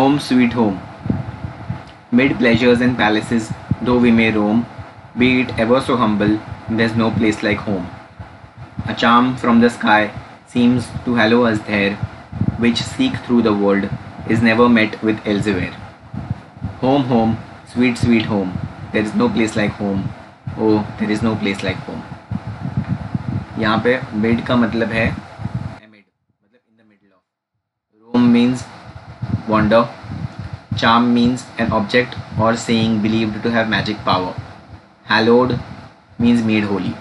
Home sweet home. Mid pleasures and palaces, though we may roam, be it ever so humble, there's no place like home. A charm from the sky seems to hallow us there, which seek through the world is never met with elsewhere. Home, home, sweet, sweet home. There is no place like home. Oh, there is no place like home. यहाँ पे mid का मतलब है amid, मतलब in the middle of. Roam means wander. Charm means an object or saying believed to have magic power. Hallowed means made holy.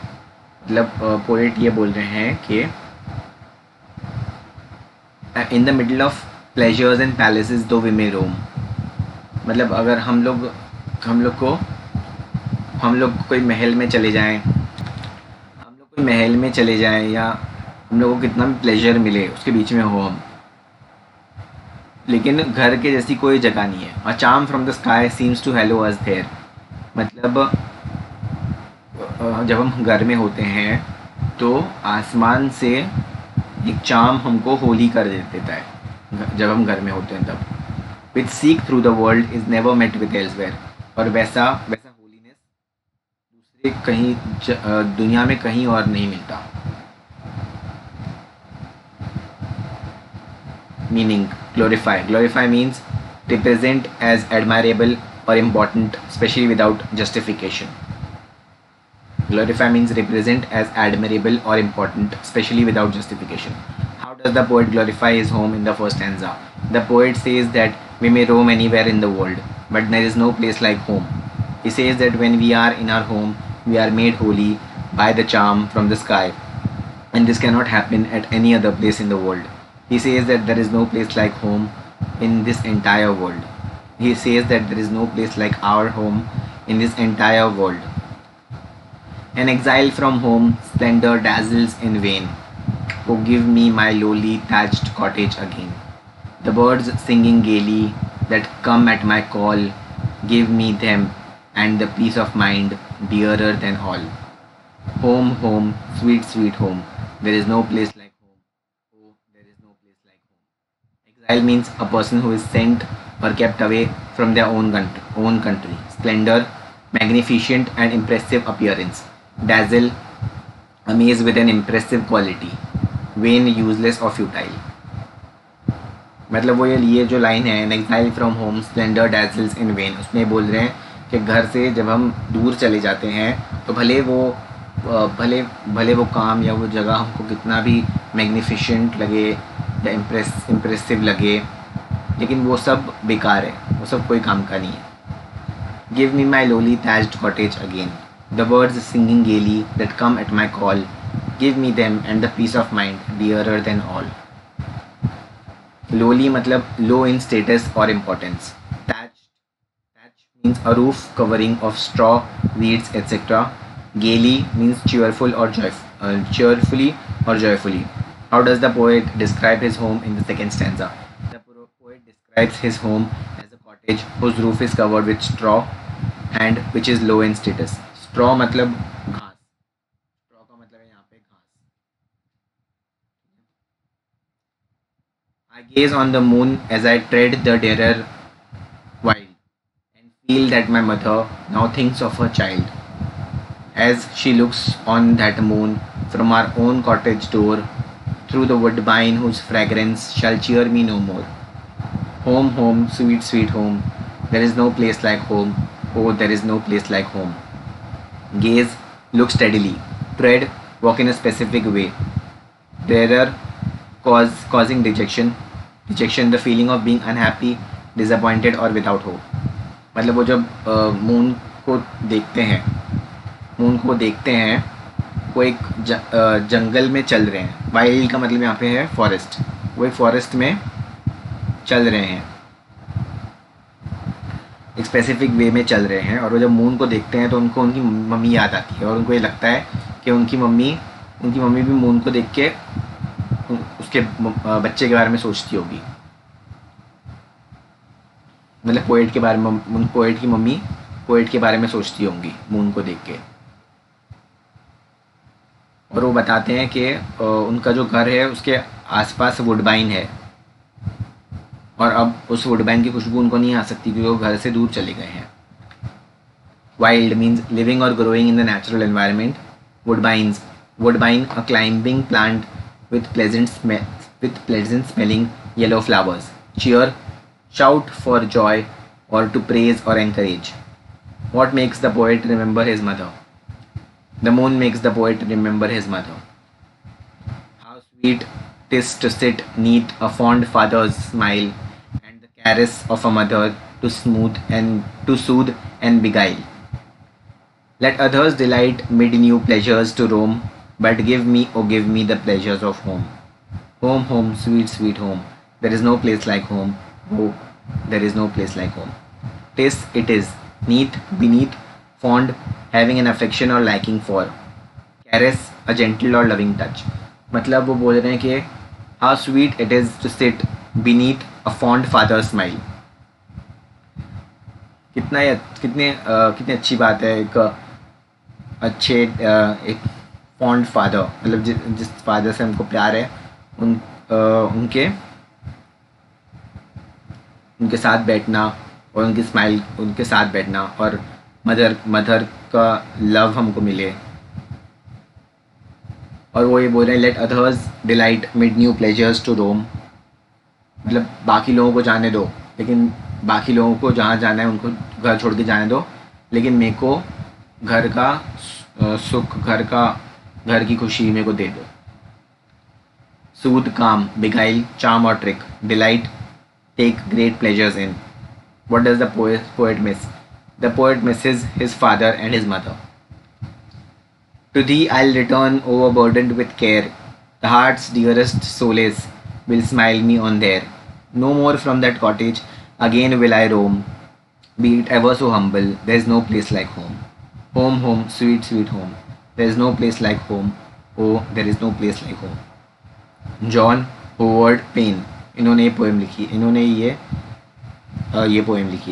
मतलब poet ये बोल रहे हैं कि in the middle of pleasures and palaces दो we मे रोम, मतलब अगर हम लोग कोई महल में चले जाएं, या हम लोग को कितना भी प्लेजर मिले उसके बीच में हो हम, लेकिन घर के जैसी कोई जगह नहीं है. A charm from the sky seems to hallow us there, मतलब जब हम घर में होते हैं तो आसमान से एक चार्म हमको होली कर देता है जब हम घर में होते हैं तब. Which seek through the world is never met with elsewhere, और वैसा होलीनेस दूसरे कहीं दुनिया में कहीं और नहीं मिलता. Meaning glorify means represent as admirable or important, especially without justification. Glorify means represent as admirable or important, especially without justification. How does the poet glorify his home in the first stanza? The poet says that we may roam anywhere in the world, but there is no place like home. He says that when we are in our home, we are made holy by the charm from the sky, and this cannot happen at any other place in the world. He says that there is no place like home in this entire world. He says that there is no place like our home in this entire world. An exile from home, splendor dazzles in vain. Oh, give me my lowly thatched cottage again. The birds singing gaily that come at my call, give me them and the peace of mind dearer than all. Home, home, sweet, sweet home. There is no place like home. Oh, there is no place like home. Exile means a person who is sent or kept away from their own country. Splendor, magnificent and impressive appearance. Dazzle, amaze with an impressive quality. Vain, useless or futile. मतलब वो ये जो line है, an exile from home splendour dazzles in vain, उसमें बोल रहे हैं कि घर से जब हम दूर चले जाते हैं तो भले वो काम या वो जगह हमको कितना भी मैग्निफिशेंट लगे या इम्प्रेसिव लगे, लेकिन वो सब बेकार है, वो सब कोई काम का नहीं है. Give me my lowly thatched cottage again. The birds singing gaily that come at my call, give me them and the peace of mind dearer than all. Lowly मतलब low in status or importance. Thatch means a roof covering of straw, weeds, etc. Gaily means cheerfully or joyfully. How does the poet describe his home in the second stanza? The poet describes his home as a cottage whose roof is covered with straw and which is low in status. Straw मतलब घास. Straw का मतलब है यहाँ पे घास. I gaze on the moon as I tread the dearer wild, and feel that my mother now thinks of her child, as she looks on that moon from our own cottage door, through the woodbine whose fragrance shall cheer me no more. Home, home, sweet, sweet home. There is no place like home. Oh, there is no place like home. Gaze, look steadily. Tread, walk in a specific way. Dearer, causing dejection, the feeling of being unhappy, disappointed or without hope. मतलब वो जब moon को देखते हैं वो एक जंगल में चल रहे हैं. वाइल्ड का मतलब यहाँ पे है फॉरेस्ट. वो एक फॉरेस्ट में चल रहे हैं, एक स्पेसिफिक वे में चल रहे हैं, और वो जब मून को देखते हैं तो उनको उनकी मम्मी याद आती है, और उनको ये लगता है कि उनकी मम्मी भी मून को देख के उसके बच्चे के बारे में सोचती होगी. मतलब पोएट की मम्मी पोएट के बारे में सोचती होंगी मून को देख के. और वो बताते हैं कि उनका जो घर है उसके आसपास वुडबाइन है. और अब उस वुडबाइन की खुशबू उनको नहीं आ सकती क्योंकि वो घर से दूर चले गए हैं. Wild means living or growing in the natural environment. Woodbines. Woodbine, a climbing plant with pleasant smelling yellow flowers. Cheer, shout for joy or to praise or encourage. What makes the poet remember his mother? The moon makes the poet remember his mother. How sweet 'tis to sit neath a fond father's smile, and the caress of a mother to soothe and beguile. Let others delight mid new pleasures to roam, but give me, oh give me the pleasures of home. Home, home, sweet, sweet home. There is no place like home. Oh, there is no place like home. Tis, it is, neath, beneath, fond, having an affection or liking for. Caress, a gentle or loving touch. मतलब वो बोल रहे हैं कि how sweet it is to sit beneath a fond father's smile. कितनी अच्छी बात है एक अच्छे एक फॉन्ड फादर, मतलब जिस फादर से हमको प्यार है उनके साथ बैठना और उनकी स्माइल उनके साथ बैठना और मदर का लव हमको मिले. और वो ये बोल रहे हैं let others delight mid new pleasures to roam, मतलब बाकी लोगों को जाने दो, लेकिन बाकी लोगों को जहाँ जाना है उनको घर छोड़ के जाने दो, लेकिन मेरे को घर का सुख घर की खुशी मेरे को दे दो. सूद, काम, बिगाइल, चार्म और trick. Delight, take great pleasures in. What does the poet miss? The poet misses his father and his mother. To thee I'll return overburdened with care. The heart's dearest solace will smile me on there. No more from that cottage again will I roam. Be it ever so humble, there's no place like home. Home, home, sweet, sweet home. There's no place like home. Oh, there is no place like home. John Howard Payne, इन्होंने ये poem लिखी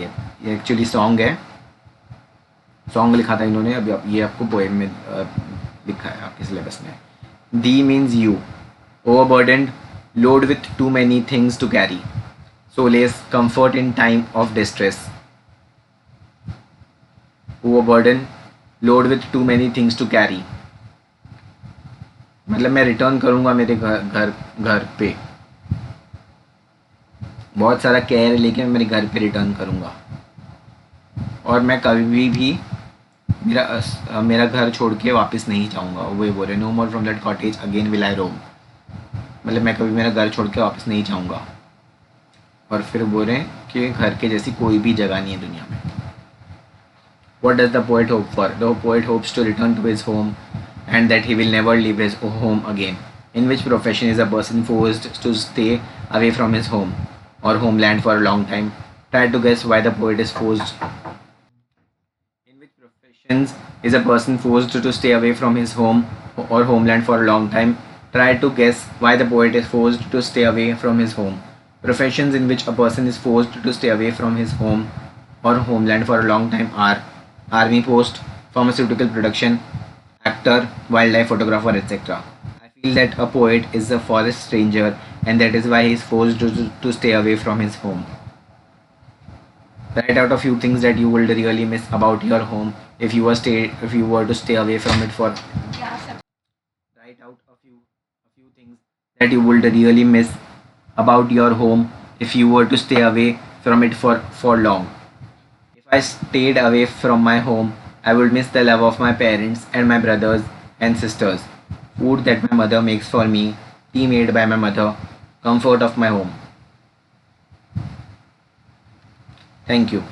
है. ये actually song है, song लिखा था इन्होंने, अभी ये आपको पोएम में लिखा है आपके सिलेबस में. The means you. Overburdened, load with too many things to carry. Solace, comfort in time of distress. Overburden, load with too many things to carry, मतलब मैं रिटर्न करूँगा मेरे घर पे, बहुत सारा केयर लेके मैं मेरे घर पे रिटर्न करूँगा और मैं कभी भी मेरा घर छोड़ के वापस नहीं जाऊँगा. वो बोल रहे no more from that cottage again will I roam, मतलब मैं कभी मेरा घर छोड़ के वापस नहीं जाऊँगा. और फिर बोल रहे हैं कि घर के जैसी कोई भी जगह नहीं है दुनिया में. What does the poet hope for? The poet hopes to return to his home and that he will never leave his home again. In which profession is a person forced to stay away from his home or homeland for a long time? Try to guess why the poet is forced. In which professions is a person forced to stay away from his home or homeland for a long time? Try to guess why the poet is forced to stay away from his home. Professions in which a person is forced to stay away from his home or homeland for a long time are army post, pharmaceutical production, actor, wildlife photographer, etc. I feel that a poet is a forest stranger and that is why he is forced to stay away from his home. Write out a few things that you would really miss about your home if you were to stay away from it for. Write out a few things that you would really miss about your home if you were to stay away from it for long. If I stayed away from my home, I would miss the love of my parents and my brothers and sisters, food that my mother makes for me, tea made by my mother, comfort of my home. Thank you.